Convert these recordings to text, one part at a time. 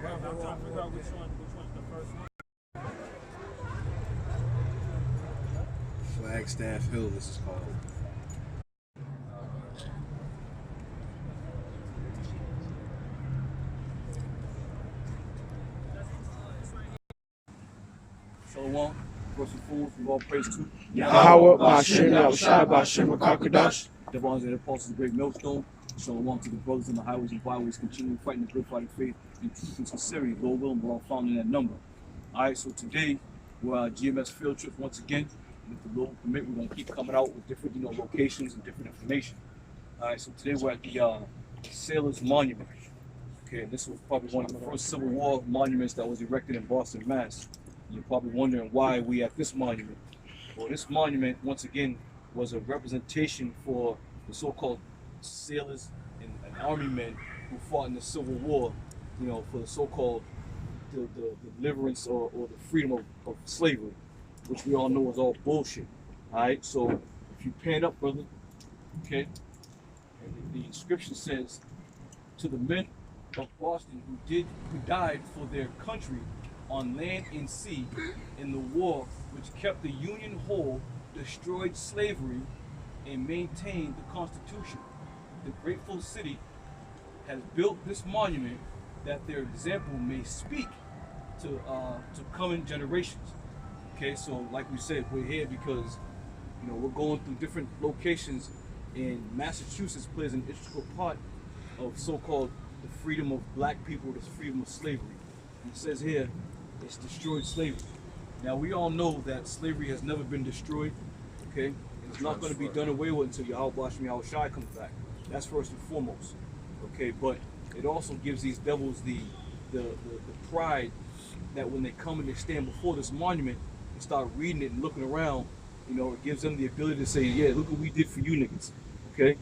I'm trying to figure out which one's the first one. Flagstaff Hill, this is called. Shalom. First and foremost, we all praise to Yahweh, Ba'ashem, Yahushua, Ba'ashem, Makakadosh. the bonds and the apostles of the great millstone. Shalom to the brothers on the highways and byways, continue fighting the good fight of faith in truth and sincerity. Lord willing, we're all found in that number. All right, so today we're on GMS field trip once again. And if the Lord will permit, we're going to keep coming out with different, locations and different information. All right, so today we're at the Sailors Monument. Okay, this was probably one of the first Civil War monuments that was erected in Boston, Mass. You're probably wondering why we at this monument. Well, this monument, once again, was a representation for the so-called sailors and army men who fought in the Civil War, for the so-called the deliverance or the freedom of slavery, which we all know is all bullshit. All right, so if you pan up, brother, okay, and the inscription says, "To the men of Boston who died for their country on land and sea in the war which kept the Union whole, destroyed slavery, and maintained the Constitution. The grateful city has built this monument that their example may speak to coming generations." Okay, so like we said, we're here because we're going through different locations, and Massachusetts plays an integral part of so-called the freedom of black people, the freedom of slavery. And it says here, it's destroyed slavery. Now we all know that slavery has never been destroyed, okay? And it's not going to be done away with until Yahweh Yahushua comes back. That's first and foremost, okay? But it also gives these devils the pride that when they come and they stand before this monument and start reading it and looking around, it gives them the ability to say, yeah, look what we did for you niggas, okay?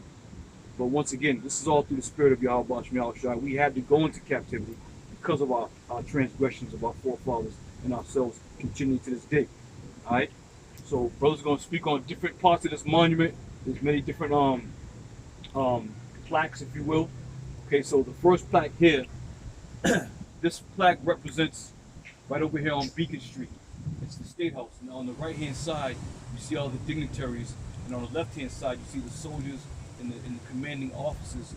But once again, this is all through the spirit of Yahweh Yahushua. We had to go into captivity because of our transgressions of our forefathers and ourselves continuing to this day. All right. So brothers are going to speak on different parts of this monument. There's many different plaques, if you will. Okay. So the first plaque here, this plaque represents right over here on Beacon Street. It's the State House. Now on the right hand side, you see all the dignitaries, and on the left hand side, you see the soldiers and the commanding officers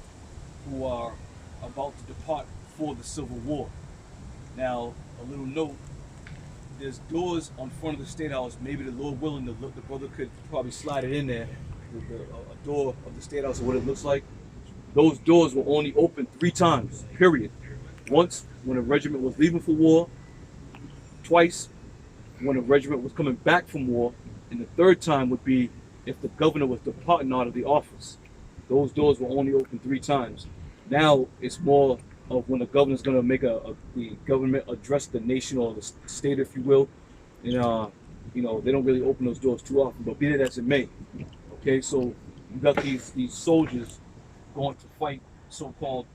who are about to depart for the Civil War. Now, a little note, there's doors on front of the State House. Maybe the Lord willing, the brother could probably slide it in there, a door of the State House, or what it looks like. Those doors were only open 3 times, period. Once, when a regiment was leaving for war, twice, when a regiment was coming back from war, and the third time would be if the governor was departing out of the office. Those doors were only open 3 times. Now, it's more of when the governor's going to make the government address the nation or the state, if you will, and they don't really open those doors too often. But be that as it may, okay. So you got these soldiers going to fight, so-called,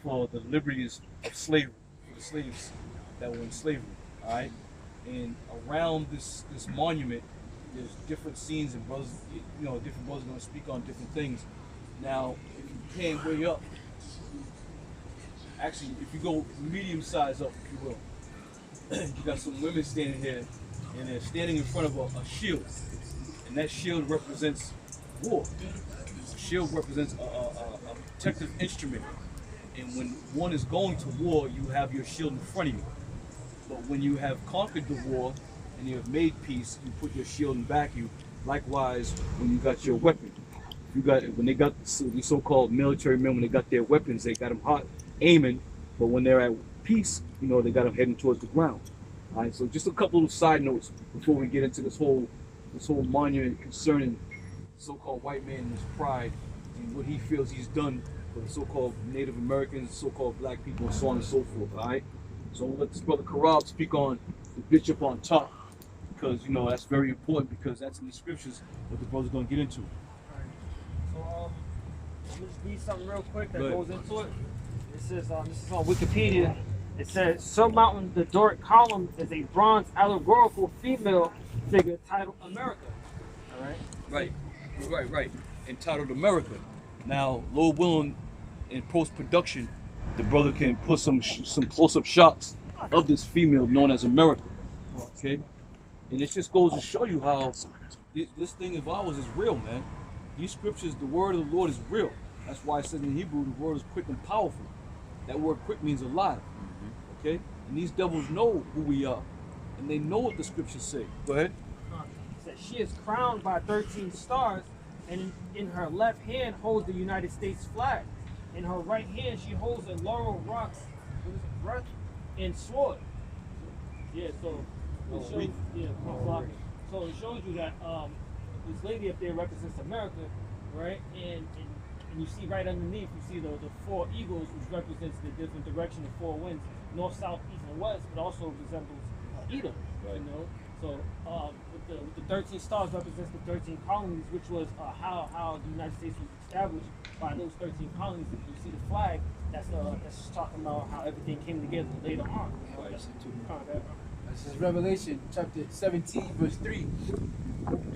for the liberties of slavery, for the slaves that were in slavery. All right, and around this monument, there's different scenes, and brothers, different brothers are going to speak on different things. Now, if you pan way up. Actually, if you go medium size up, if you will, you got some women standing here, and they're standing in front of a shield, and that shield represents war. The shield represents a protective instrument, and when one is going to war, you have your shield in front of you. But when you have conquered the war and you have made peace, you put your shield in back of you. Likewise, when you got your weapon, when they got the so-called military men, when they got their weapons, they got them hot. Aiming, but when they're at peace, they got them heading towards the ground. All right, so just a couple of side notes before we get into this whole monument concerning so-called white man and his pride and what he feels he's done for the so-called Native Americans, so-called black people, and so on and so forth. All right, so we'll let this brother Karab speak on the bishop on top, because that's very important, because that's in the scriptures what the brother's going to get into. All right. So let me just read something real quick that goes into it. It says, this is on Wikipedia. It says, surmounting the Doric column is a bronze allegorical female figure titled America. All right? Right. Entitled America. Now, Lord willing, in post-production, the brother can put some close-up shots of this female known as America. Okay, and it just goes to show you how this thing of ours is real, man. These scriptures, the word of the Lord is real. That's why it says in Hebrew, the word is quick and powerful. That word quick means alive. Okay, and these devils know who we are, and they know what the scriptures say. Go ahead. It says she is crowned by 13 stars, and in her left hand holds the United States flag. In her right hand she holds a laurel rock, breath and sword. Yeah, so it shows, so it shows you that this lady up there represents America, right? And you see right underneath, you see the four eagles, which represents the different direction of four winds, north, south, east, and west, but also resembles Edom, Right. you know. So with the 13 stars represents the 13 colonies, which was how the United States was established by those 13 colonies. If you see the flag, that's just talking about how everything came together later on. You know? This is Revelation chapter 17, verse 3.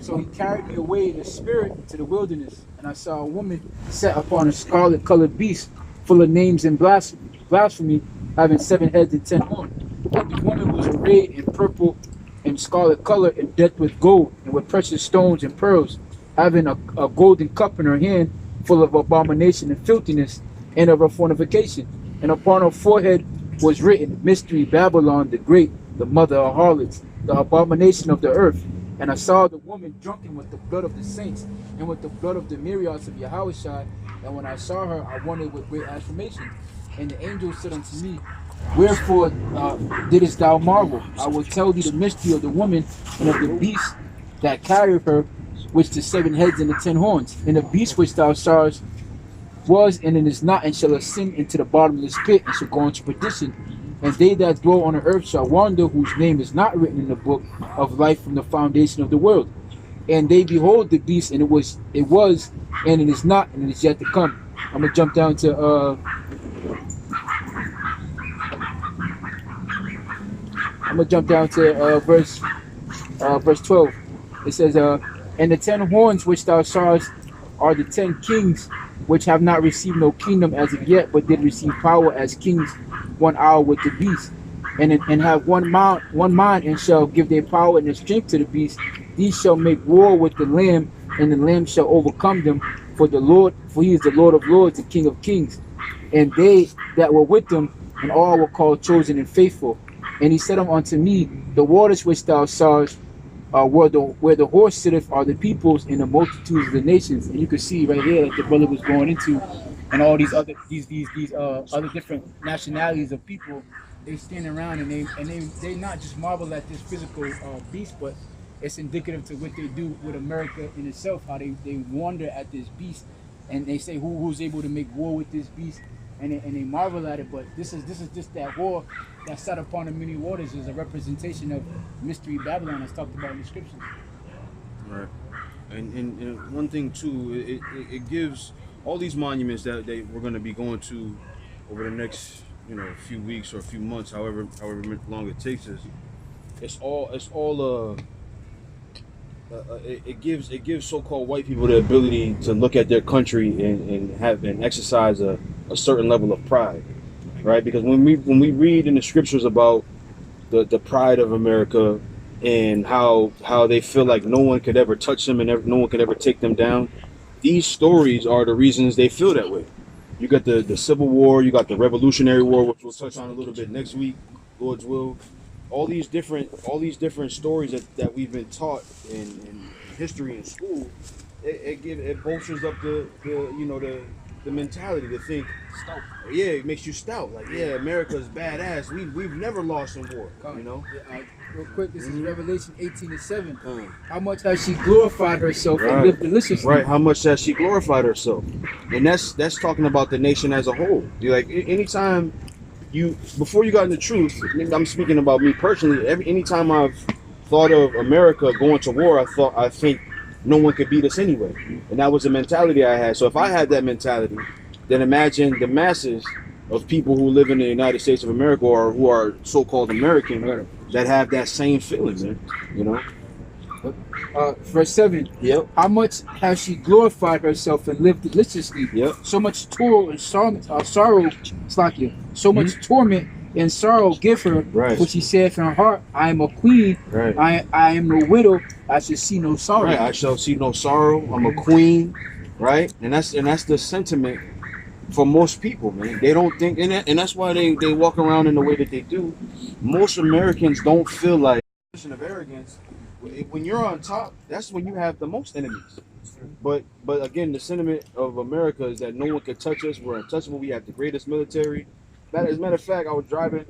So he carried me away in the spirit into the wilderness, and I saw a woman sat upon a scarlet-colored beast, full of names and blasphemy, having 7 heads and 10 horns. And the woman was arrayed in purple and scarlet color, and decked with gold, and with precious stones and pearls, having a golden cup in her hand, full of abomination and filthiness, and of her fornication. And upon her forehead was written, Mystery, Babylon the Great, the mother of harlots, the abomination of the earth. And I saw the woman drunken with the blood of the saints, and with the blood of the myriads of Yahushua. And when I saw her, I wondered with great affirmation. And the angel said unto me, Wherefore didst thou marvel? I will tell thee the mystery of the woman and of the beast that carried her, which the 7 heads and the 10 horns. And the beast which thou sawest was and is not, and shall ascend into the bottomless pit, and shall go into perdition. And they that dwell on the earth shall wander, whose name is not written in the book of life from the foundation of the world. And they behold the beast, and it was, and it is not, and it is yet to come. I'm gonna jump down to verse 12. It says, and the 10 horns which thou sawest are the 10 kings, which have not received no kingdom as of yet, but did receive power as kings 1 hour with the beast, and have one mind, and shall give their power and their strength to the beast. These shall make war with the Lamb, and the Lamb shall overcome them. For he is the Lord of lords, the King of kings. And they that were with them, and all were called chosen and faithful. And he said unto me, The waters which thou sawest, where the horse sitteth, are the peoples and the multitudes of the nations. And you can see right here, like the brother was going into, and all these other other different nationalities of people, they stand around and they not just marvel at this physical beast, but it's indicative to what they do with America in itself, how they wonder at this beast, and they say who's able to make war with this beast, and they marvel at it. But this is just that war that sat upon the many waters is a representation of Mystery Babylon that's talked about in the scriptures. Right, and one thing too, it gives all these monuments that we're going to be going to over the next few weeks or a few months, however long it takes us. It gives so-called white people the ability to look at their country and exercise a certain level of pride, right? Because when we read in the scriptures about the pride of America and how they feel like no one could ever touch them and no one could ever take them down, these stories are the reasons they feel that way. You got the Civil War, you got the Revolutionary War, which we'll touch on a little bit next week, Lord's will. All these different stories that we've been taught in history in school, it bolsters up the mentality to think stout. Yeah, it makes you stout. Like, yeah, America's badass. We've never lost in war. Real quick, this is Revelation 18:7. How much has she glorified herself and lived deliciously? Right. How much has she glorified herself? And that's talking about the nation as a whole. You're like, anytime before you got in the truth, I'm speaking about me personally. Anytime I've thought of America going to war, I think no one could beat us anyway, and that was the mentality I had. So if I had that mentality, then imagine the masses of people who live in the United States of America or who are so-called American that have that same feeling, man. Verse 7. Yep. How much has she glorified herself and lived deliciously? Yep. So much toil and sorrow, Slakia. So much torment and sorrow give her. Right. For she said in her heart, I am a queen. Right. I am no widow. I shall see no sorrow. Right. I shall see no sorrow. I'm a queen. Right. And that's the sentiment for most people, man. They don't think, and that's why they walk around in the way that they do. Most Americans don't feel like position of arrogance. When you're on top, that's when you have the most enemies. But again, the sentiment of America is that no one can touch us. We're untouchable. We have the greatest military. As a matter of fact, I was driving.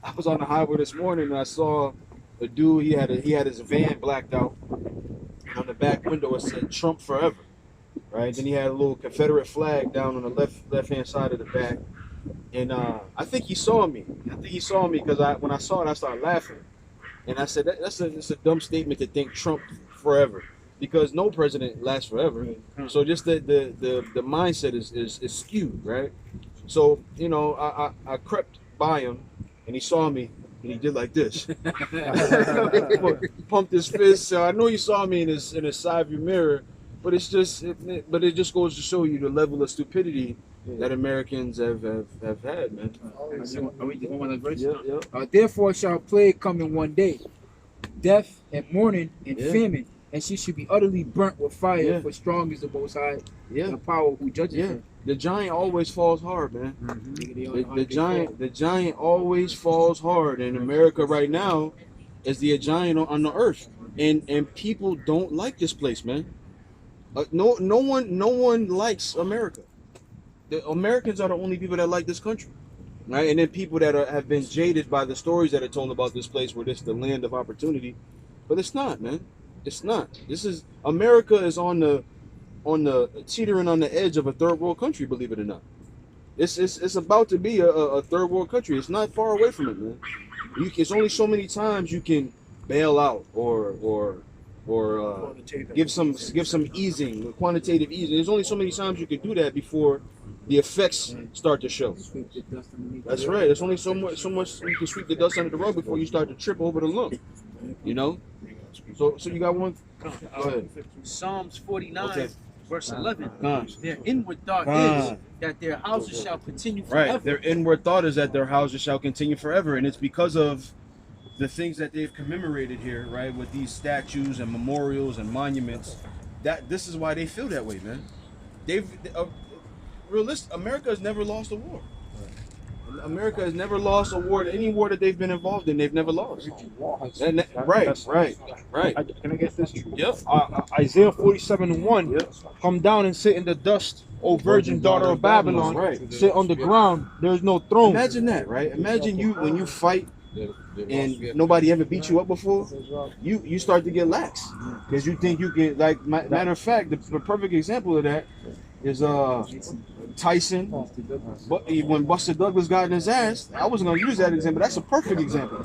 I was on the highway this morning and I saw a dude. He had his van blacked out. On the back window, it said "Trump forever." Right. Then he had a little Confederate flag down on the left hand side of the back. And I think he saw me. Because when I saw it, I started laughing. And I said, it's a dumb statement to think Trump forever, because no president lasts forever. So just the mindset is skewed, right? So, you know, I crept by him and he saw me and he did like this. Pumped his fist. So I know he saw me in his side view mirror, but it just goes to show you the level of stupidity that Americans have had, man. Therefore shall plague come in one day, death and mourning and famine, and she should be utterly burnt with fire. For strong is the Most High, the power who judges her. The giant always falls hard, man. The giant always falls hard, and America right now is the giant on the earth, and people don't like this place, man. No one likes America. The Americans are the only people that like this country, right? And then people that have been jaded by the stories that are told about this place, where this is the land of opportunity, but it's not, man. It's not. This is America is on the teetering on the edge of a third world country. Believe it or not, it's about to be a third world country. It's not far away from it, man. It's only so many times you can bail out or give some easing, quantitative easing. There's only so many times you can do that before the effects start to show. That's right. There's only so much you can sweep the dust under the rug before you start to trip over the lump. You know. So you got one. Go ahead. Psalms 49, verse 11. Con. Their inward thought is that their houses shall continue forever. Right. Their inward thought is that their houses shall continue forever, and it's because of the things that they've commemorated here, right, with these statues and memorials and monuments. That this is why they feel that way, man. America has never lost a war. America has never lost a war. Any war that they've been involved in, they've never lost. Right. Can I get this? Yep. Isaiah 47:1. Yep. Come down and sit in the dust, O virgin daughter of Babylon. Right. Sit on the ground. There is no throne. Imagine that, right? Imagine when you fight and nobody ever beat you up before, you start to get lax because you think you can. Like matter of fact, the perfect example of that is Tyson. But when Buster Douglas got in his ass, I wasn't gonna use that example. That's a perfect example.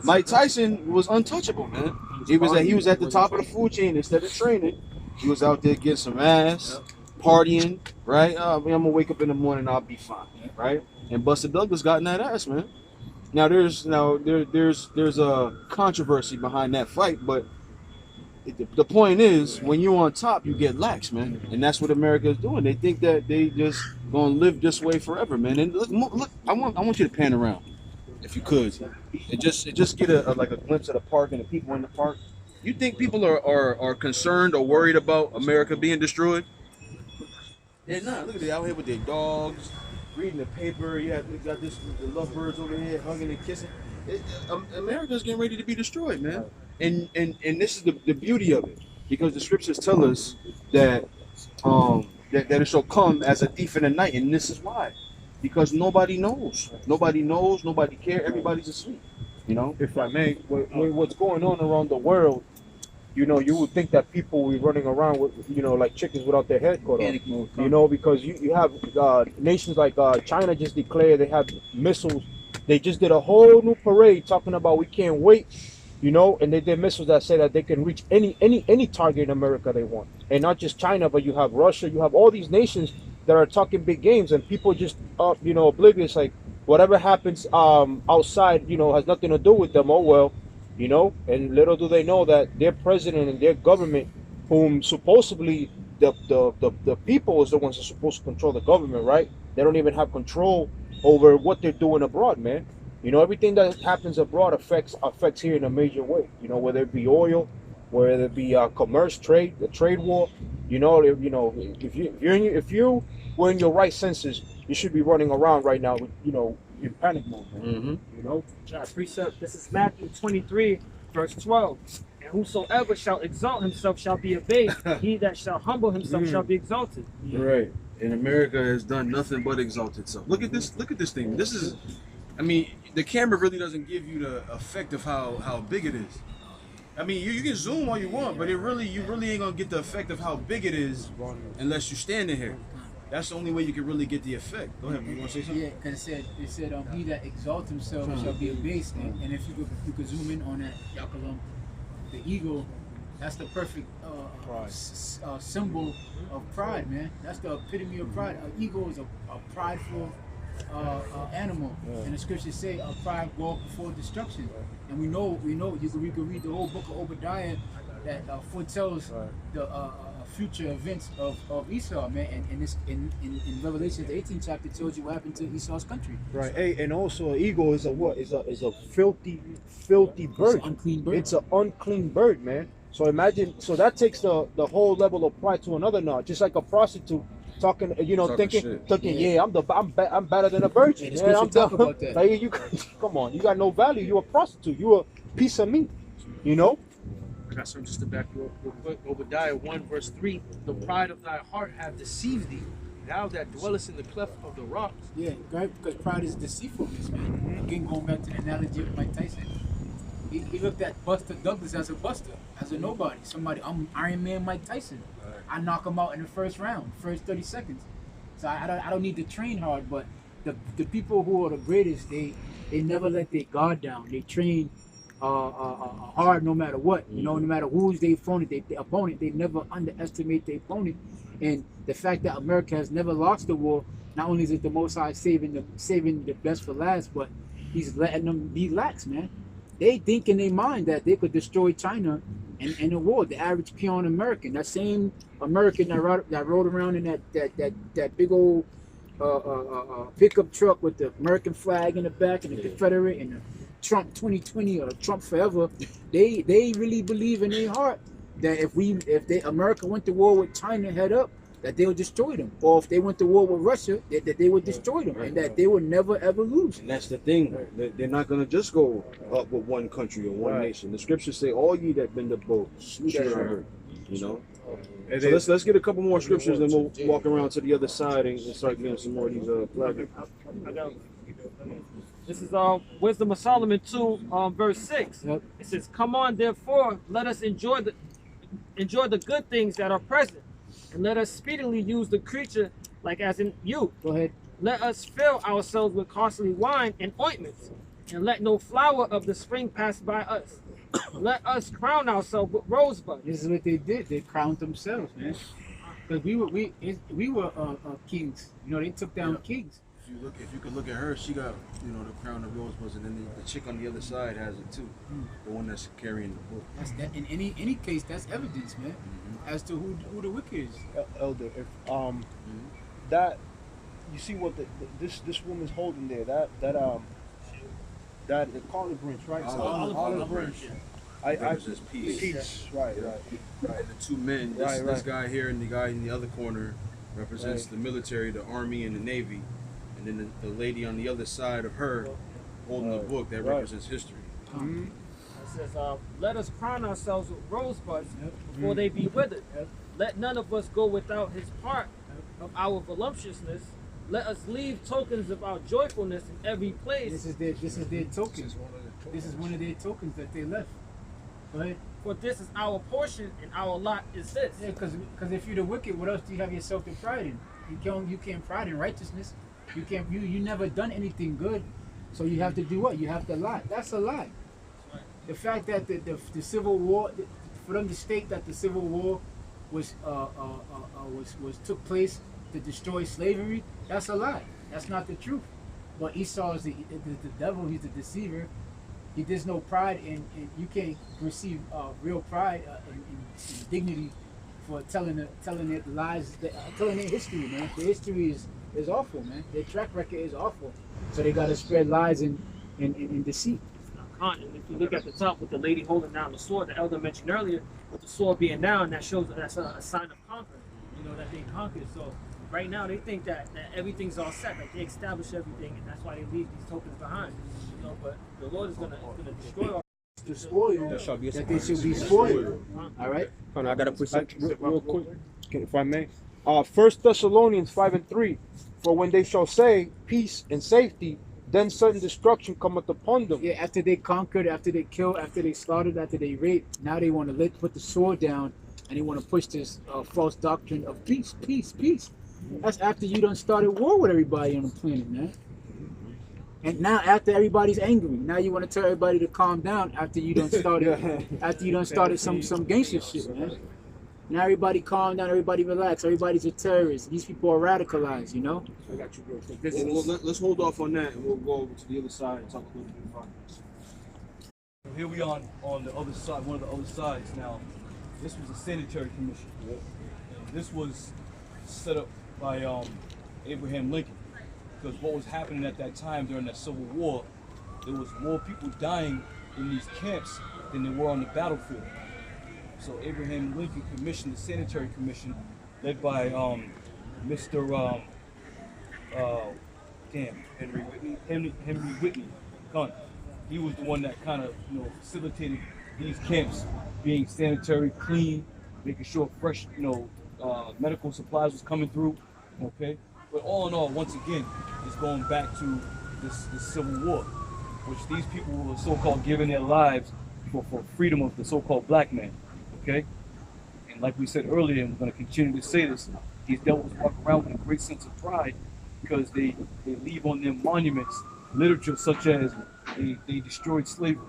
Mike Tyson was untouchable, man. He was at the top of the food chain. Instead of training, he was out there getting some ass, partying, right? I'm gonna wake up in the morning, I'll be fine, right? And Buster Douglas got in that ass, man. Now there's a controversy behind that fight, but the point is, when you're on top, you get lax, man, and that's what America is doing. They think that they just gonna live this way forever, man. And look, I want you to pan around, if you could, and just get a glimpse of the park and the people in the park. You think people are concerned or worried about America being destroyed? They're not. Look at they out here with their dogs, reading the paper. You got the lovebirds over here hugging and kissing. America's getting ready to be destroyed, man. And this is the beauty of it, because the scriptures tell us that that it shall come as a thief in the night, and this is why, because nobody knows, nobody cares, everybody's asleep, you know. If I may, with what's going on around the world, you know, you would think that people will be running around with, you know, like chickens without their head cut off. You know, because you have nations like China just declared they have missiles. They just did a whole new parade talking about we can't wait. You know, and they did missiles that say that they can reach any target in America they want. And not just China, but you have Russia, you have all these nations that are talking big games, and people just you know, oblivious, like whatever happens outside, you know, has nothing to do with them. Oh well, you know. And little do they know that their president and their government, whom supposedly the people is the ones that are supposed to control the government, right? They don't even have control over what they're doing abroad, man. You know, everything that happens abroad affects here in a major way. You know, whether it be oil, whether it be commerce, trade, the trade war. You know, if you were in your right senses, you should be running around right now with, you know, in panic mode, man. Mm-hmm. You know. Precept. This is Matthew 23, verse 12. And whosoever shall exalt himself shall be abased. He that shall humble himself shall be exalted. Right. And America has done nothing but exalt itself. Look at this. Look at this thing. This is, I mean, the camera really doesn't give you the effect of how big it is. I mean, you can zoom all you want, but you really ain't gonna get the effect of how big it is unless you're standing here. That's the only way you can really get the effect. Go ahead. You want to say something? Yeah, because it said, he that exalts himself shall be abased. And if you could zoom in on that, Yakalum, the eagle, that's the perfect symbol of pride, man. That's the epitome of pride. An eagle is a prideful animal, and the scriptures say pride walk before destruction. And we know you can read the whole book of Obadiah that foretells the future events of Esau, man. And this in Revelation, the 18th chapter tells you what happened to Esau's country. Right. Hey, and also an eagle is a what? Is a filthy bird. It's an unclean bird. It's an unclean bird, man. So imagine. So that takes the whole level of pride to another notch. Just like a prostitute talking, you know, thinking, yeah, I'm better than a virgin. Yeah, man. I'm talk about that. Like, you come on, you got no value. You're a prostitute. You're a piece of meat. You know. I got something just to back you up real quick. Obadiah 1 verse 3. The pride of thy heart hath deceived thee. Thou that dwellest in the cleft of the rocks. Yeah, right, because pride is deceitfulness, man. Again, going back to the analogy of Mike Tyson. He looked at Buster Douglas as a buster, as a nobody. Somebody, I'm Iron Man Mike Tyson. I knock him out in the first round, first 30 seconds. So I don't need to train hard, but the people who are the greatest, they never let their guard down. They train hard no matter what. You know, no matter who's their opponent, they never underestimate their opponent. And the fact that America has never lost the war, not only is it the Most High saving the best for last, but he's letting them be lax, man. They think in their mind that they could destroy China in a war. The average peon American, that same American that rode around in that big old pickup truck with the American flag in the back and the Confederate and the Trump 2020 or Trump forever, they really believe in their heart that if America went to war with China head up, that they would destroy them, or if they went to war with Russia, that they would destroy them, and that they would never ever lose. And that's the thing. They're not gonna just go up with one country or one nation. The scriptures say, "All ye that been the boat, shoot and hurt." You know. So let's get a couple more scriptures, and we'll walk around to the other side and start getting some more of these flags. This is Wisdom of Solomon 2, verse 6. Yep. It says, "Come on, therefore, let us enjoy the good things that are present, and let us speedily use the creature like as in youth. Go ahead. Let us fill ourselves with costly wine and ointments, and let no flower of the spring pass by us. Let us crown ourselves with rosebuds." This is what they did. They crowned themselves, man. Because we were kings. You know, they took down kings. If you could look at her, she got, you know, the crown of rosebuds, and then the chick on the other side has it too. The one that's carrying the book. That's that. In any case, that's evidence, man, as to who the wicked is. Elder, if that you see what this woman's holding there, that the olive branch, right? Olive branch. I says peace. Peace, right. The two men, this guy here and the guy in the other corner represents the military, the army, and the navy, and then the lady on the other side of her holding the book that represents history. It says, "Let us crown ourselves with rosebuds before they be withered. Let none of us go without his part of our voluptuousness. Let us leave tokens of our joyfulness in every place. This is their token. This is one of their tokens that they left. Go ahead. For this is our portion, and our lot is this." Yeah, because if you're the wicked, what else do you have yourself to pride in? You can't pride in righteousness. You never done anything good, so you have to do what? You have to lie. That's a lie. The fact that the Civil War, for them to state that the Civil War was took place to destroy slavery, that's a lie. That's not the truth. But Esau is the devil. He's the deceiver. there's no pride in you can't receive real pride in dignity for telling it lies, telling their history, man. Their history is awful, man. Their track record is awful. So they gotta spread lies and deceit. And if you look at the top with the lady holding down the sword, the elder mentioned earlier, with the sword being down, that's a sign of conquering. You know, that they conquered. So right now they think that everything's all set, like they established everything, and that's why they leave these tokens behind. You know, but the Lord is gonna destroy all. The spoil That shall be a that they should be spoiled. All right. Hold on, I gotta put something real quick, if I may. 1 Thessalonians 5:3. For when they shall say peace and safety, then sudden destruction cometh upon them. Yeah, after they conquered, after they killed, after they slaughtered, after they raped, now they want to put the sword down and they want to push this false doctrine of peace, peace, peace. That's after you done started war with everybody on the planet, man. And now after everybody's angry, now you want to tell everybody to calm down after you done started some gangster shit, man. Now everybody calm down, everybody relax, everybody's a terrorist. These people are radicalized, you know? I got you, bro. Let's hold off on that and we'll go over to the other side and talk a little bit about this. Here we are on the other side, one of the other sides now. This was a sanitary commission. And this was set up by Abraham Lincoln. Because what was happening at that time during that Civil War, there was more people dying in these camps than there were on the battlefield. So Abraham Lincoln commissioned the Sanitary Commission, led by Mr. Henry Whitney Gunn. He was the one that kind of facilitated these camps being sanitary, clean, making sure fresh medical supplies was coming through. Okay, but all in all, once again, it's going back to this Civil War, which these people were so-called giving their lives for freedom of the so-called black man. Okay, and like we said earlier, and we're going to continue to say this, these devils walk around with a great sense of pride because they leave on their monuments literature such as they destroyed slavery.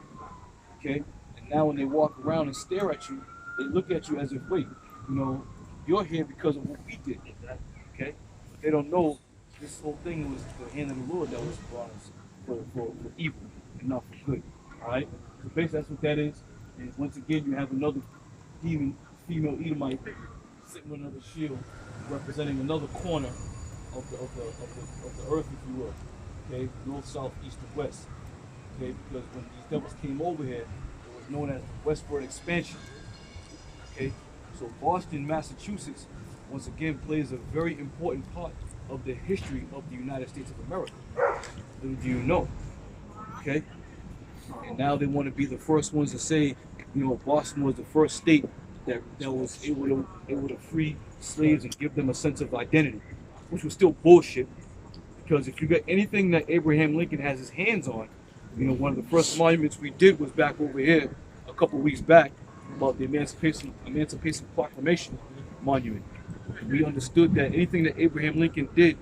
Okay, and now when they walk around and stare at you, they look at you as if, wait, you're here because of what we did. Okay, but they don't know this whole thing was the hand of the Lord that was brought us for evil and not for good. All right, so basically that's what that is. And once again, you have another female Edomite sitting on another shield, representing another corner of the earth, if you will. Okay, north, south, east, and west. Okay, because when these devils came over here, it was known as the westward expansion. Okay, so Boston, Massachusetts, once again plays a very important part of the history of the United States of America. Little do you know. Okay, and now they want to be the first ones to say, Boston was the first state that was able to free slaves and give them a sense of identity, which was still bullshit. Because if you got anything that Abraham Lincoln has his hands on, one of the first monuments we did was back over here a couple weeks back about the Emancipation Proclamation monument. And we understood that anything that Abraham Lincoln did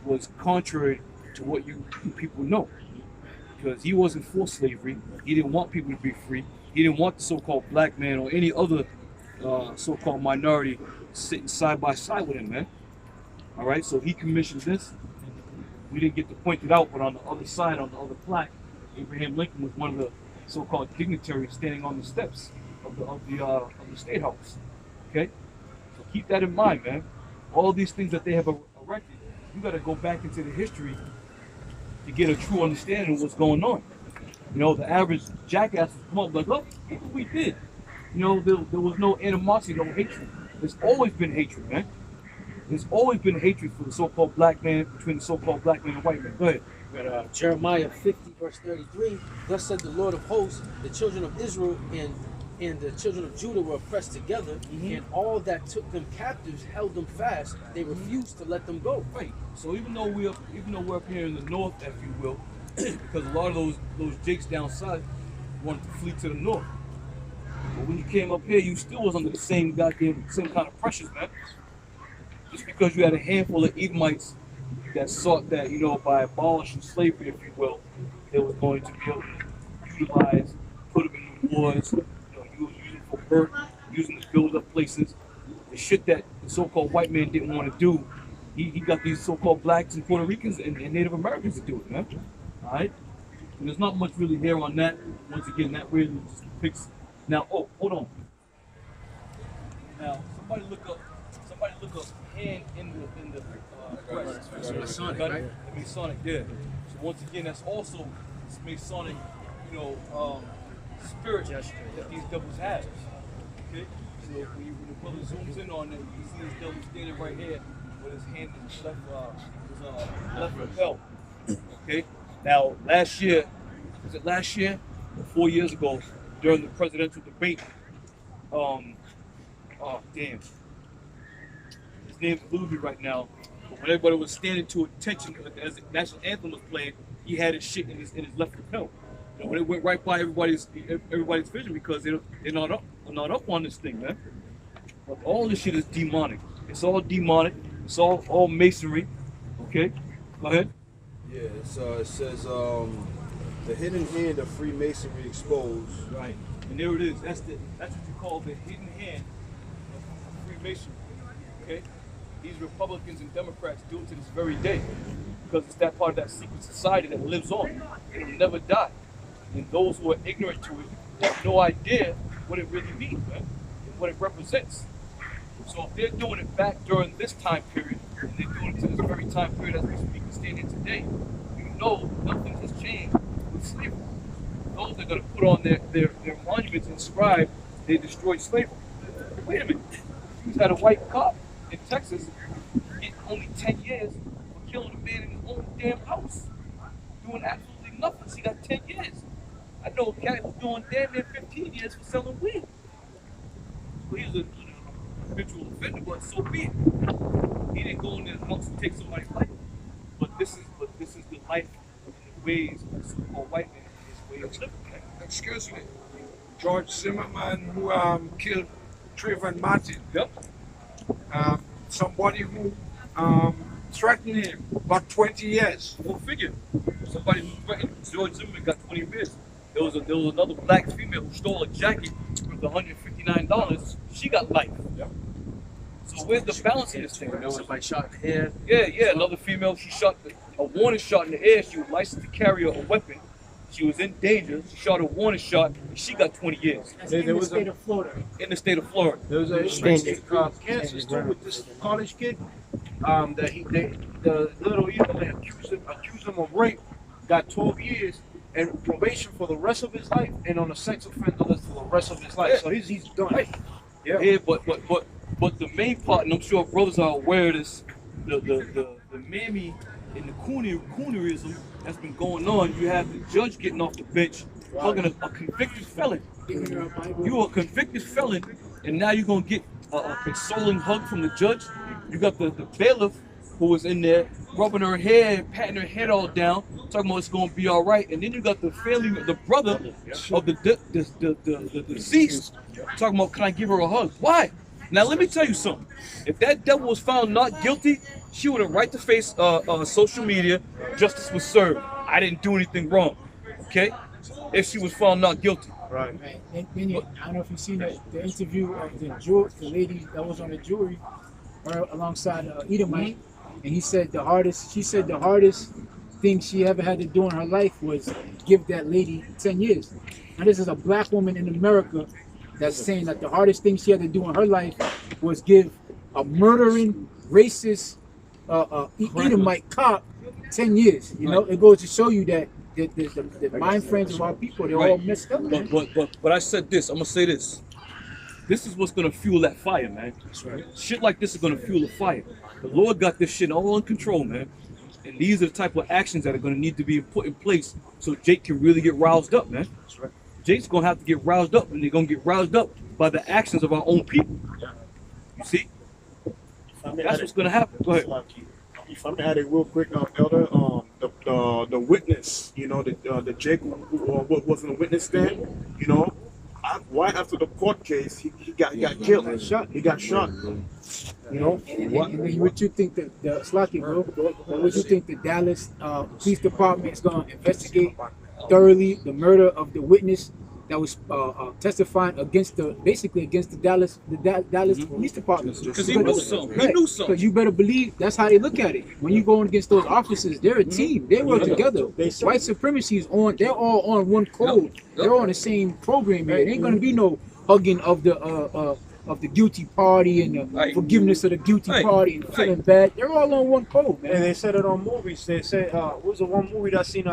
was contrary to what you people know. Because he wasn't for slavery. He didn't want people to be free. He didn't want the so-called black man or any other so-called minority sitting side by side with him, man. All right, so he commissioned this. We didn't get to point it out, but on the other side, on the other plaque, Abraham Lincoln was one of the so-called dignitaries standing on the steps of the State House. Okay, so keep that in mind, man. All these things that they have erected, you got to go back into the history to get a true understanding of what's going on. The average jackass would come up like, look what we did. There was no animosity, no hatred. There's always been hatred, man. There's always been hatred for the so-called black man, between the so-called black man and white man. Go ahead. We got Jeremiah 50, verse 33. Thus said the Lord of hosts, the children of Israel and the children of Judah were oppressed together, and all that took them captives held them fast. They refused to let them go. Right. So even though we're up here in the north, if you will, because a lot of those jakes down south wanted to flee to the north. But when you came up here, you still was under the same kind of pressures, man. Just because you had a handful of Edomites that sought that, by abolishing slavery, if you will, they was going to be able to utilize, put them in the wars, using it for work, using to build up places. The shit that the so-called white man didn't want to do, he got these so-called blacks and Puerto Ricans and Native Americans to do it, man. All right? And there's not much really here on that. Once again, that really just depicts. Now, oh, hold on. Now, somebody look up hand in the crest. That's Masonic, Got it? right? The Masonic there. So once again, that's also this Masonic, spirit that these devils have. Okay? So when the brother zooms in on it, you can see this devil standing right here with his hand in his left lapel. Okay? Now, last year, was it last year? Or 4 years ago, during the presidential debate, oh damn. His name's eluding me right now. But when everybody was standing to attention as the national anthem was playing, he had his shit in his left lapel. You know, it went right by everybody's vision because they're not up on this thing, man. But all this shit is demonic. It's all demonic. It's all masonry. Okay, go ahead. Yeah, it says the hidden hand of Freemasonry exposed. Right, and there it is. That's what you call the hidden hand of Freemasonry. Okay, these Republicans and Democrats do it to this very day because it's that part of that secret society that lives on. It'll never die. And those who are ignorant to it have no idea what it really means, man, and what it represents. So if they're doing it back during this time period, and they're doing it to this very time period as we speak and stand here today, you know nothing has changed with slavery. Those are going to put on their monuments inscribed they destroyed slavery. Wait a minute. You had a white cop in Texas get only 10 years for killing a man in his own damn house. Doing absolutely nothing. He got 10 years. I know a guy who's doing damn near 15 years for selling weed. So he's a habitual offender, but so be it. He didn't go in the house and take somebody's life. But this is the life and the ways of the so-called white man and his way of living. Excuse me, George Zimmerman, who killed Trayvon Martin. Yep. Somebody who threatened him about 20 years. Go figure. Somebody who threatened George Zimmerman got 20 years. There was another black female who stole a jacket worth $159. She got life. Yep. So where's the balance in this thing? Somebody shot in the head. Yeah. Another female. She shot a warning shot in the air. She was licensed to carry a weapon. She was in danger. She shot a warning shot, and she got 20 years. In the state of Florida. In the state of Florida. There was a Kansas too with this college kid. The little they accused him of rape, got 12 years and probation for the rest of his life, and on a sex offender list for the rest of his life. So he's done. Right. Yeah, but the main part, and I'm sure brothers are aware of this, the mammy and the coonerism that's been going on. You have the judge getting off the bench, hugging a convicted felon. You are a convicted felon, and now you're gonna get a consoling hug from the judge. You got the bailiff who was in there rubbing her hair, patting her head all down, talking about it's gonna be all right. And then you got the family, the brother of the deceased, talking about, can I give her a hug? Why? Now let me tell you something. If that devil was found not guilty, she would have right to face social media. Justice was served. I didn't do anything wrong. Okay? If she was found not guilty. Right. And then I don't know if you've seen the interview of the lady that was on the jury alongside Edomite, and she said the hardest thing she ever had to do in her life was give that lady 10 years. Now this is a black woman in America that's saying that the hardest thing she had to do in her life was give a murdering, racist, Edomite cop 10 years. You know, it goes to show you that the mind frames of our people, they're all messed up, man. But I said this, I'm gonna say this. This is what's gonna fuel that fire, man. That's right. Shit like this is gonna fuel the fire. The Lord got this shit all in control, man. And these are the type of actions that are gonna need to be put in place so Jake can really get roused up, man. That's right. Jake's gonna have to get roused up, and they're gonna get roused up by the actions of our own people. You see? That's what's gonna happen. Go ahead. If I may add it real quick, Elder, the witness, the Jake who was in the witness stand, right after the court case, he got killed. He got shot. And what you think that the Slocky, bro? What you think the Dallas Police Department is going to investigate thoroughly the murder of the witness that was testifying against the Dallas Police Department. Because he knew something. He knew something. Because you better believe that's how they look at it. When you go against those officers, they're a team. They work together. White supremacy is on. They're all on one code. They're on the same program here. There ain't gonna be no hugging of the guilty party and the forgiveness of the guilty party and feeling bad. They're all on one code, man. And they said it on movies. They said, what was the one movie that seen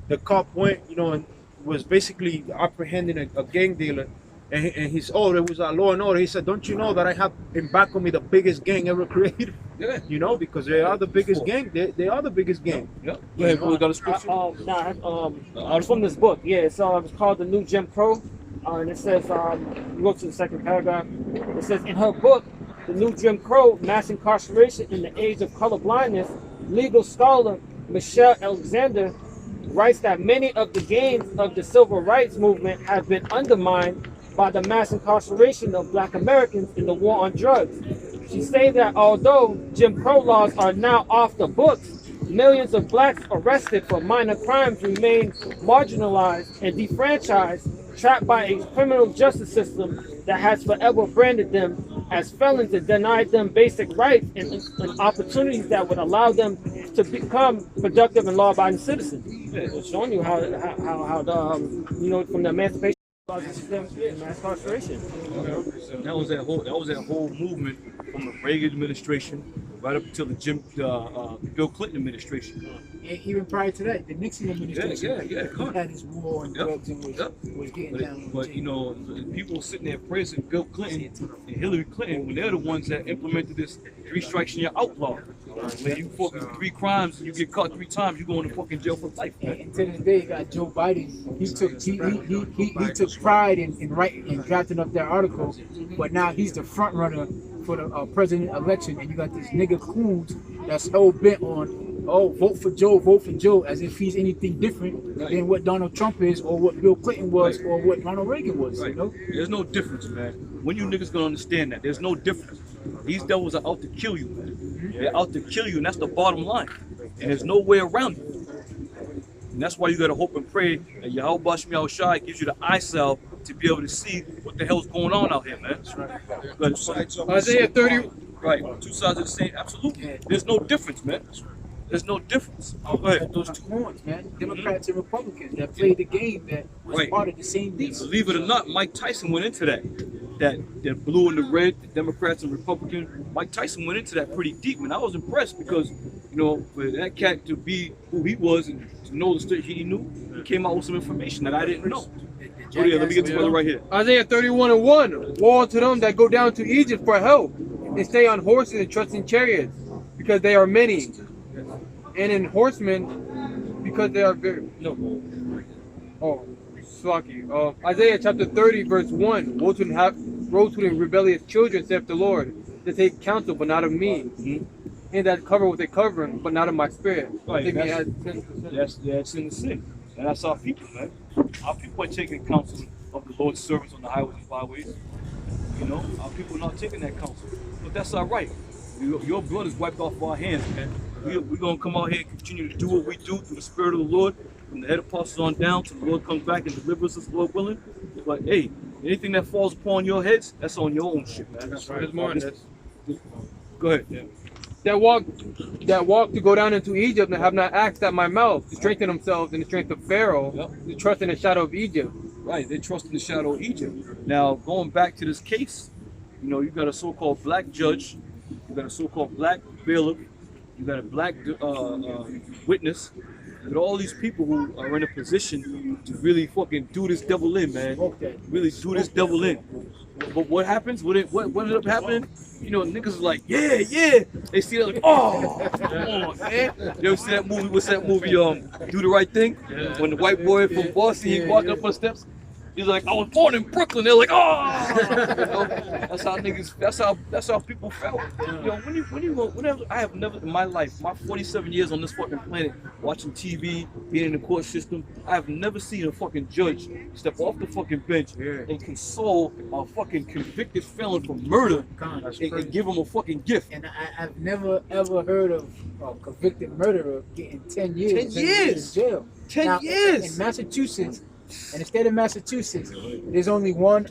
the cop went, and was basically apprehending a gang dealer, and he's there was a Law and Order. He said, "Don't you know that I have in back of me the biggest gang ever created?" Yeah. Because they are the biggest gang. They are the biggest gang. Yeah. Go ahead, we got a scripture. It's from this book. Yeah, it's called The New Jim Crow. And it says, you go to the second paragraph. It says, in her book, The New Jim Crow, Mass Incarceration in the Age of Colorblindness, legal scholar Michelle Alexander writes that many of the gains of the civil rights movement have been undermined by the mass incarceration of Black Americans in the war on drugs. She says that although Jim Crow laws are now off the books, millions of blacks arrested for minor crimes remain marginalized and defranchised, trapped by a criminal justice system that has forever branded them as felons and denied them basic rights and opportunities that would allow them to become productive and law-abiding citizens. It's showing you how the from the emancipation system and mass incarceration. That was that whole movement from the Reagan administration right up until the Bill Clinton administration. And even prior to that, the Nixon administration had his war on drugs and was getting down. But people sitting there praising Bill Clinton and Hillary Clinton when they're the ones that implemented this 3 strikes and you're outlawed. When you fucking 3 crimes and you get caught 3 times, you go into fucking jail for life. And to this day, you got Joe Biden. He took pride in writing and drafting up that article, but now he's the front runner for the president election, and you got these nigga coons that's hell bent on, vote for Joe, as if he's anything different than what Donald Trump is, or what Bill Clinton was, or what Ronald Reagan was. Right. There's no difference, man. When you niggas gonna understand that, there's no difference. These devils are out to kill you, man. They're out to kill you, and that's the bottom line. And there's no way around it. And that's why you gotta hope and pray that Yahweh Bashmi Al-Shai gives you the eye salve to be able to see what the hell's going on out here, man. Isaiah 30. Right, 2 sides of the same. Absolutely. There's no difference, man. There's no difference. Go ahead. Those 2 horns, man. Democrats and Republicans that played the game that was part of the same beast. Believe it or not, Mike Tyson went into that. That blue and the red, the Democrats and Republicans. Mike Tyson went into that pretty deep, and I was impressed because, for that cat to be who he was and to know the stuff he knew, he came out with some information that I didn't know. Oh yeah, let me get to brother right here. Isaiah 31:1. Woe to them that go down to Egypt for help and stay on horses and trust in chariots, because they are many, and in horsemen, because they are very. Isaiah chapter 30 verse 1. Woe to the rebellious children, saith the Lord, that take counsel but not of me, and that cover with a covering but not of my spirit. Right, that's in the sin. And that's our people, man. Our people are taking counsel of the Lord's servants on the highways and byways. Our people are not taking that counsel. But that's all right. Your blood is wiped off our hands, man. We're going to come out here and continue to do what we do through the Spirit of the Lord, from the head apostles on down till the Lord comes back and delivers us, Lord willing. But hey, anything that falls upon your heads, that's on your own shit, man. That's right. There's more in this. Go ahead. Yeah. That walk to go down into Egypt and have not asked at my mouth, to strengthen themselves in the strength of Pharaoh, to trust in the shadow of Egypt. Right, they trust in the shadow of Egypt. Now, going back to this case, you got a so-called black judge, you got a so-called black bailiff, you got a black witness, you got all these people who are in a position to really fucking do this devil in, man. Really do this devil in. But what happens? What ended up happening? Niggas is like, yeah. They see that like, oh, come on, man. You ever see that movie? What's that movie? Do the Right Thing? When the white boy from Boston, he walking up on the steps. He's like, I was born in Brooklyn. They're like, oh, that's how niggas. That's how people felt. Whenever I have never in my life, my 47 years on this fucking planet, watching TV, being in the court system, I have never seen a fucking judge step off the fucking bench and console a fucking convicted felon for murder and give him a fucking gift. And I've never ever heard of a convicted murderer getting 10 years. 10 years in jail. 10 years. In Massachusetts, In the state of Massachusetts, there's only one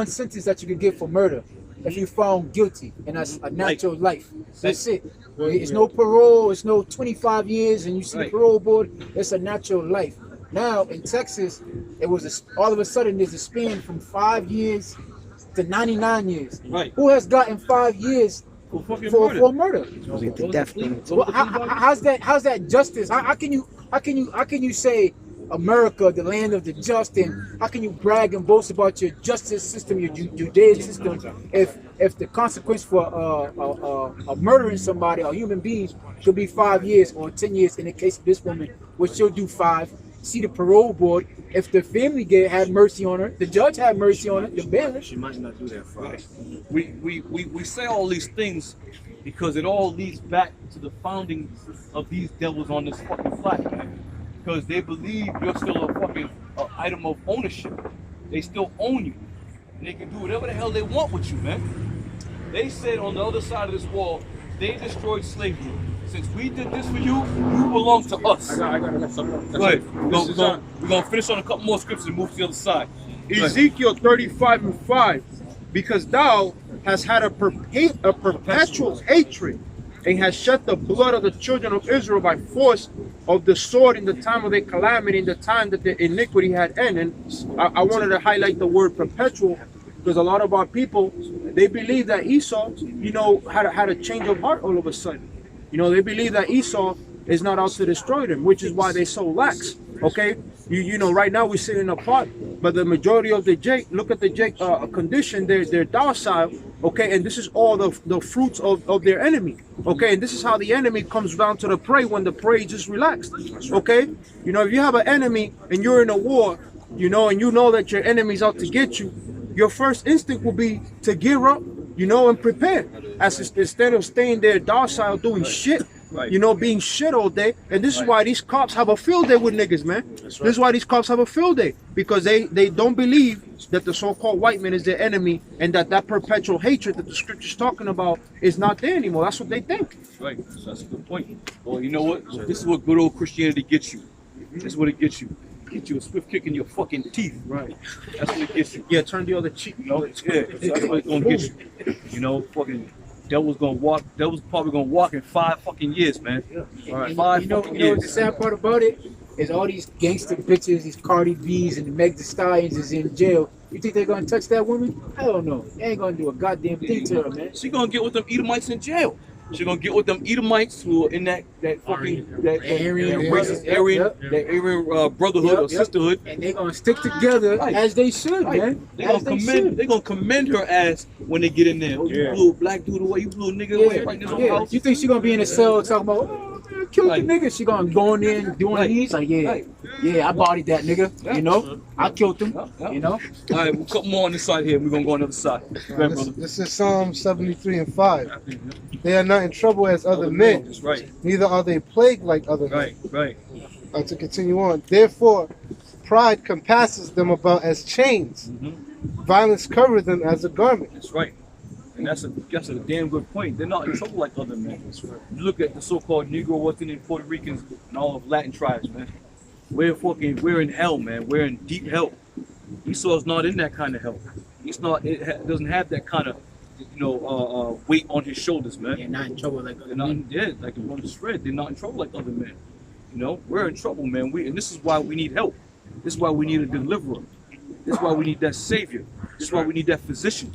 sentence that you can get for murder if you're found guilty, and that's a natural life. That's it. It's no parole. It's no 25 years, and you see the parole board. It's a natural life. Now in Texas, it was all of a sudden there's a span from 5 years to 99 years. Right. Who has gotten 5 years for murder? Well, how's that justice? How can you say America, the land of the just, and how can you brag and boast about your justice system, your Judean system, if the consequence for murdering somebody, a human being, could be 5 years or 10 years in the case of this woman, which she'll do 5. See the parole board. If the family had mercy on her, the judge had mercy on her, the bailiff. She might not do that for us. We say all these things because it all leads back to the founding of these devils on this fucking flag, man. Because they believe you're still a fucking item of ownership. They still own you. And they can do whatever the hell they want with you, man. They said on the other side of this wall, they destroyed slavery. Since we did this for you, you belong to us. I got something. Go ahead. We're going to finish on a couple more scriptures and move to the other side. Ezekiel 35:5, because thou hast had a perpetual hatred, and has shed the blood of the children of Israel by force of the sword in the time of their calamity, in the time that their iniquity had ended. I wanted to highlight the word perpetual, because a lot of our people, they believe that Esau, had a change of heart all of a sudden. They believe that Esau is not out to destroy them, which is why they're so lax. Okay, right now we're sitting apart, but the majority of the Jake, look at the Jake condition. They're docile. Okay, and this is all the fruits of their enemy. Okay, and this is how the enemy comes down to the prey when the prey just relaxed. Okay, if you have an enemy and you're in a war, and you know that your enemy's out to get you, your first instinct will be to gear up, and prepare. Instead of staying there docile doing shit, being shit all day. And this is why these cops have a field day with niggas, man. This is why these cops have a field day, because they don't believe that the so-called white man is their enemy, and that perpetual hatred that the scripture's talking about is not there anymore. That's what they think. Right. So that's a good point. Well, you know what? This is what good old Christianity gets you. This is what it gets you. Get you a swift kick in your fucking teeth. Right. That's what it gets you. Yeah, turn the other cheek. Yeah, that's what it's gonna get you. Fucking devil's probably gonna walk in 5 fucking years, man. Yeah. All right, And 5 you know fucking years. what the sad part about it is all these gangster bitches, these Cardi B's and the Meg Thee Stallions is in jail. You think they're gonna touch that woman? Hell no. They ain't gonna do a goddamn thing to her, man. She gonna get with them Edomites in jail. She gonna get with them Edomites who are in that fucking Aryan brotherhood or sisterhood, and they gonna stick together as they should, man. They gonna commend her ass when they get in there. You blew a black dude away, you blew a nigga away right in his own house. You think she gonna be in a cell talking about, oh, man, killed the nigga? She gonna go in there and doing these like, yeah, I bodied that nigga. I killed him. All right, we'll cut more on this side here. We're gonna go on the other side. This is Psalm 73:5. They are not in trouble as other men. That's right. Neither are they plagued like other men. Right. To continue on. Therefore, pride compasses them about as chains. Violence covers them as a garment. That's right. And that's a damn good point. They're not in trouble like other men. You look at the so-called Negro, West Indian, Puerto Ricans, and all of Latin tribes, man. We're in hell, man. We're in deep hell. Esau's not in that kind of hell. Doesn't have that kind of weight on his shoulders, man. They're not in trouble like other men. Like the one spread. They're not in trouble like other men. We're in trouble, man. And this is why we need help. This is why we need a deliverer. This is why we need that savior. This is why we need that physician.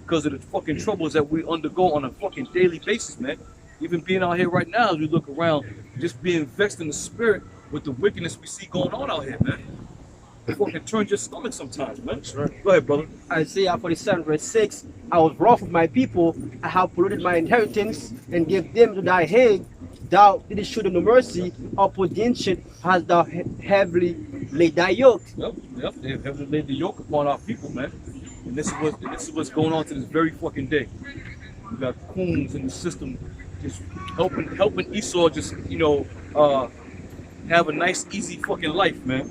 Because of the fucking troubles that we undergo on a fucking daily basis, man. Even being out here right now, as we look around, just being vexed in the spirit with the wickedness we see going on out here, man. It fucking turns your stomach sometimes, man. Right. Go ahead, brother. Isaiah 47:6. I was wroth with my people. I have polluted my inheritance and gave them to thy hand. Thou didst show them no mercy. Upon the ancient hast thou heavily laid thy yoke. Yep. They have heavily laid the yoke upon our people, man. And this is what's going on to this very fucking day. We got coons in the system just helping Esau just have a nice, easy fucking life, man.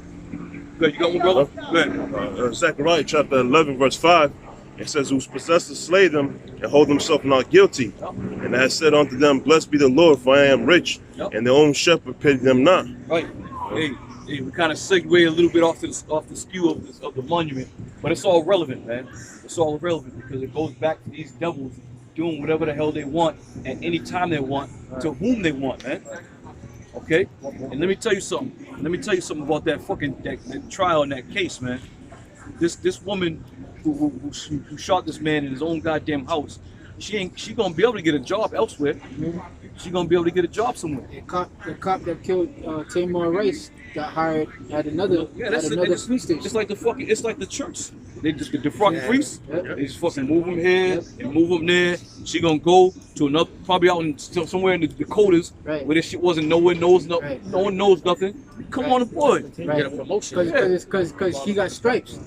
Good, you got one, brother? Go ahead. Zechariah chapter 11, verse 5. It says, whose possessors slay them and hold themselves not guilty. And I have said unto them, blessed be the Lord, for I am rich, and their own shepherd pity them not. Right. Hey, we kind of segue a little bit off the skew of the monument, but it's all relevant, man. It's all relevant because it goes back to these devils doing whatever the hell they want at any time they want to whom they want, man. Okay, and let me tell you something. Let me tell you something about that that trial in that case, man. This woman who shot this man in his own goddamn house, she gonna be able to get a job elsewhere. She gonna be able to get a job somewhere. The cop that killed Tamar Rice got hired at another police station. It's like the church. They just the fucking priests. They just fucking move them here and move them there. She gonna go to another, probably out in somewhere in the Dakotas, where this shit wasn't no one knows nothing. Come on aboard. Get a promotion. Because he got stripes.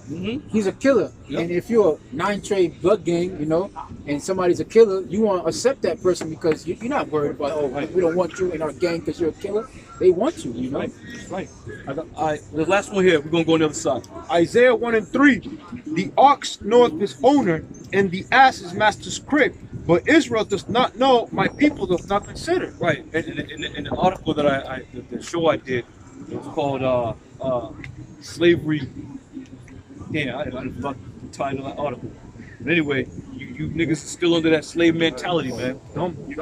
He's a killer. And if you're a 9-trade blood gang, you know, and somebody's a killer, you want to accept that person because you're not worried about, oh, we don't want you in our gang because you're a killer. They want you, you know. Right. All right. The last one here. We're gonna go on the other side. Isaiah 1:3. The ox knoweth his owner, and the ass his master's crib. But Israel does not know, my people does not consider. Right. In the article that the show I did, it was called Slavery. Yeah, I forgot the title of that article. But anyway, you niggas are still under that slave mentality, man. You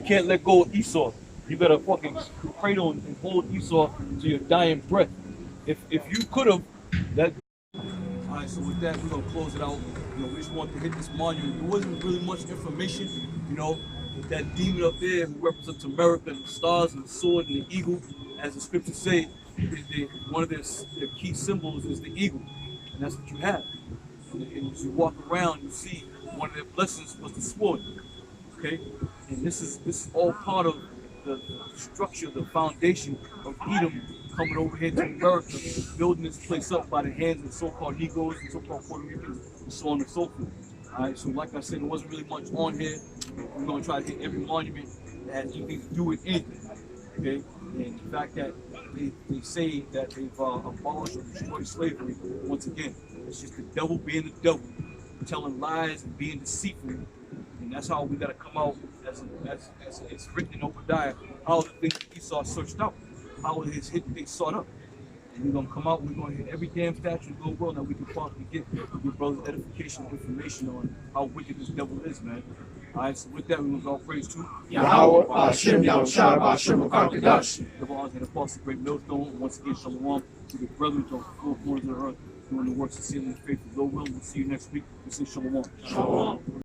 can't let go of Esau. You better fucking cradle and hold Esau to your dying breath. If you could have, that. Alright, so with that, we're gonna close it out. You know, we just wanted to hit this monument. There wasn't really much information, you know. With that demon up there who represents America, and the stars and the sword and the eagle, as the scriptures say, one of their key symbols is the eagle, and that's what you have. And as you walk around, you see one of their blessings was the sword. Okay, and this is all part of the structure, the foundation of Edom coming over here to America, building this place up by the hands of so-called Negroes and so-called Puerto Ricans, and so on and so forth. All right, so like I said, there wasn't really much on here. We're going to try to hit every monument that has anything to do with anything. Okay, and the fact that they say that they've abolished or destroyed slavery, once again, it's just the devil being the devil, telling lies and being deceitful. And that's how we got to come out as it's written in Obadiah, how the things that Esau searched out, how his hidden things sought up. And we're going to come out, we're going to hit every damn statue in the world that we can possibly get your brother's edification and information on how wicked this devil is, man. All right, so with that, we're going to go praise to Yahweh, Hashem, Yahushua, Hashem, Kakadash. The Lord and Apostle Great Millstone. Once again, Shalom to the brothers on the four corners of the earth doing the works of sin and faith. Lord willing, we'll see you next week. We say Shalom. Shalom.